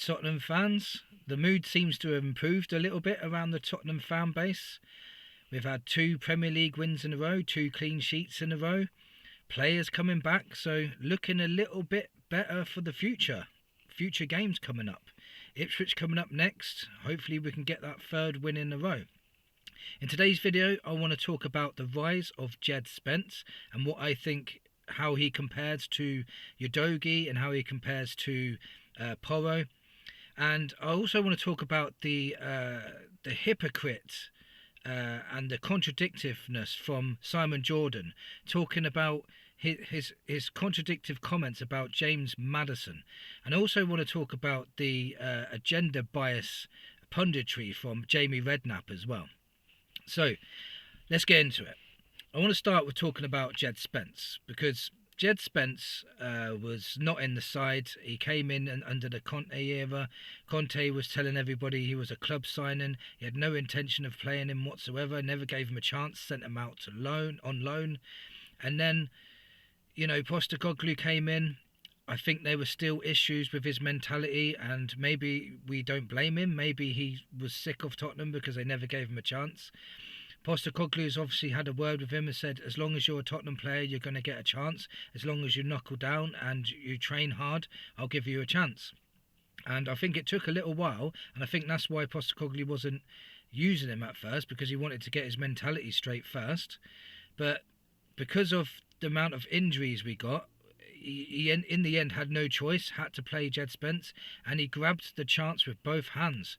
Tottenham fans. The mood seems to have improved a little bit around the Tottenham fan base. We've had 2 Premier League wins in a row, 2 clean sheets in a row. Players coming back, so looking a little bit better for the future. Future games coming up. Ipswich coming up next. Hopefully we can get that 3rd win in a row. In today's video, I want to talk about the rise of Jed Spence and what I think, how he compares to Udogie and how he compares to Porro. And I also want to talk about the hypocrite and the contradictiveness from Simon Jordan, talking about his contradictive comments about James Maddison. And I also want to talk about the agenda bias punditry from Jamie Redknapp as well. So let's get into it. I want to start with talking about Jed Spence, because Jed Spence was not in the side. He came in and under the Conte era. Conte was telling everybody he was a club signing. He had no intention of playing him whatsoever, never gave him a chance, sent him out to on loan. And then, you know, Postecoglou came in. I think there were still issues with his mentality, and maybe we don't blame him. Maybe he was sick of Tottenham because they never gave him a chance. Postecoglou's obviously had a word with him and said, as long as you're a Tottenham player, you're going to get a chance. As long as you knuckle down and you train hard, I'll give you a chance. And I think it took a little while, and I think that's why Postecoglou wasn't using him at first, because he wanted to get his mentality straight first. But because of the amount of injuries we got, he in the end had no choice, had to play Jed Spence, and he grabbed the chance with both hands.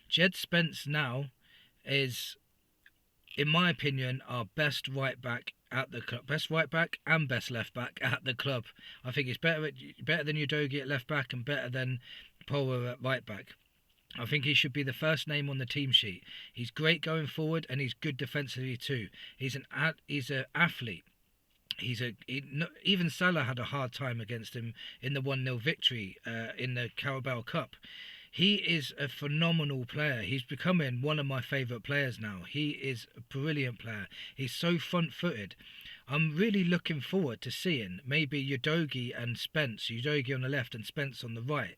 Jed Spence now is, in my opinion, our best right back at the club, best right back and best left back at the club. I think it's better than Udogie at left back and better than Porro at right back. I think he should be the first name on the team sheet. He's great going forward and he's good defensively too. He's an athlete. Even Salah had a hard time against him in the 1-0 victory in the Carabao Cup. He is a phenomenal player. He's becoming one of my favourite players now. He is a brilliant player. He's so front-footed. I'm really looking forward to seeing maybe Udogie and Spence, Udogie on the left and Spence on the right,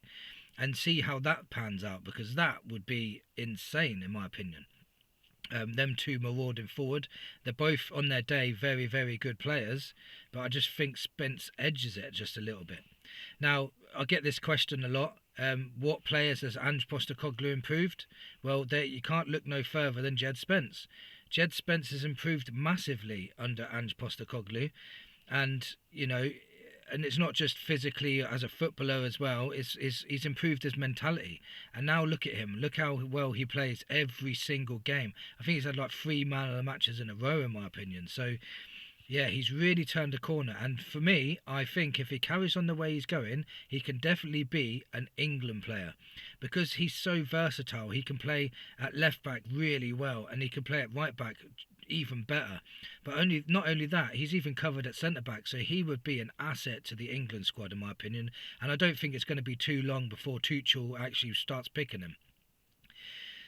and see how that pans out, because that would be insane in my opinion. Them two marauding forward. They're both on their day very, very good players, but I just think Spence edges it just a little bit. Now, I get this question a lot. What players has Ange Postecoglou improved? Well, you can't look no further than Jed Spence. Jed Spence has improved massively under Ange Postecoglou, and you know, and it's not just physically as a footballer as well. He's improved his mentality, and now look at him. Look how well he plays every single game. I think he's had like 3 man of the matches in a row, in my opinion. So yeah, he's really turned a corner. And for me, I think if he carries on the way he's going, he can definitely be an England player, because he's so versatile. He can play at left back really well, and he can play at right back even better. But not only that, he's even covered at centre back, so he would be an asset to the England squad, in my opinion. And I don't think it's going to be too long before Tuchel actually starts picking him.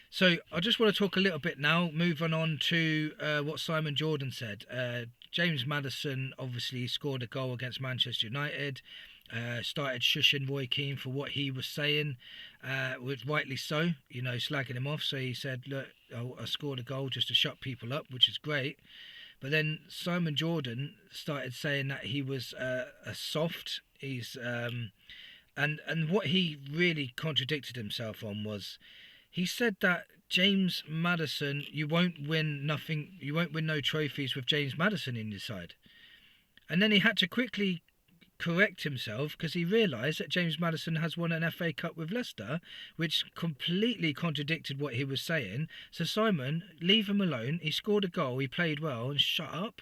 So I just want to talk a little bit now, moving on to what Simon Jordan said. James Maddison obviously scored a goal against Manchester United, started shushing Roy Keane for what he was saying, which rightly so, you know, slagging him off. So he said, look, I scored a goal just to shut people up, which is great. But then Simon Jordan started saying that he was a soft. He's and what he really contradicted himself on was, he said that James Maddison, you won't win no trophies with James Maddison in your side. And then he had to quickly correct himself, because he realised that James Maddison has won an FA Cup with Leicester, which completely contradicted what he was saying. So Simon, leave him alone. He scored a goal, he played well, and shut up.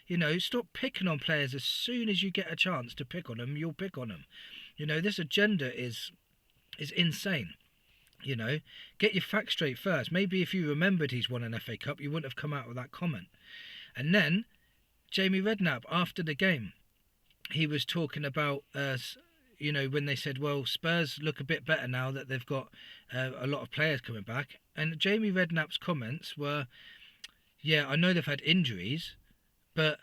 You know, stop picking on players. As soon as you get a chance to pick on them, you'll pick on them. You know, this agenda is insane. You know, get your facts straight first. Maybe if you remembered he's won an FA Cup, you wouldn't have come out with that comment. And then Jamie Redknapp, after the game, he was talking about, you know, when they said, well, Spurs look a bit better now that they've got a lot of players coming back. And Jamie Redknapp's comments were, yeah, I know they've had injuries, but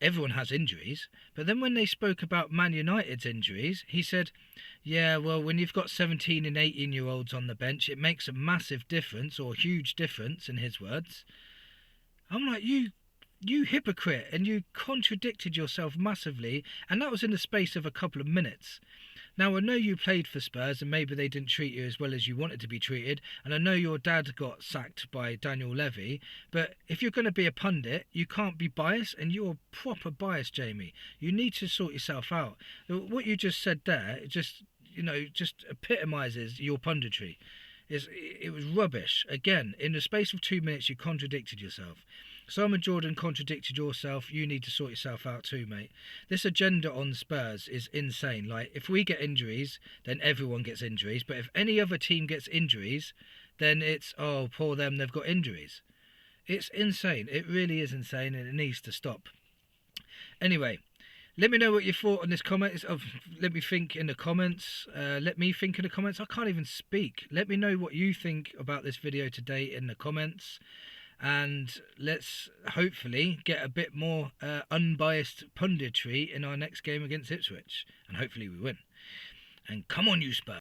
everyone has injuries. But then when they spoke about Man United's injuries, he said, yeah, well, when you've got 17 and 18-year-olds on the bench, it makes a massive difference, or huge difference, in his words. I'm like, you hypocrite, and you contradicted yourself massively, and that was in the space of a couple of minutes. Now, I know you played for Spurs and maybe they didn't treat you as well as you wanted to be treated, and I know your dad got sacked by Daniel Levy, but if you're going to be a pundit, you can't be biased, and you're proper biased, Jamie. You need to sort yourself out. What you just said there, just epitomises your punditry. It was rubbish. Again, in the space of 2 minutes, you contradicted yourself. Simon Jordan contradicted yourself. You need to sort yourself out too, mate. This agenda on Spurs is insane. Like, if we get injuries, then everyone gets injuries. But if any other team gets injuries, then it's, oh, poor them, they've got injuries. It's insane. It really is insane, and it needs to stop. Anyway, let me know what you thought on this comment. Let me think in the comments. Let me think in the comments. I can't even speak. Let me know what you think about this video today in the comments. And let's hopefully get a bit more unbiased punditry in our next game against Ipswich. And hopefully we win. And come on, you Spurs.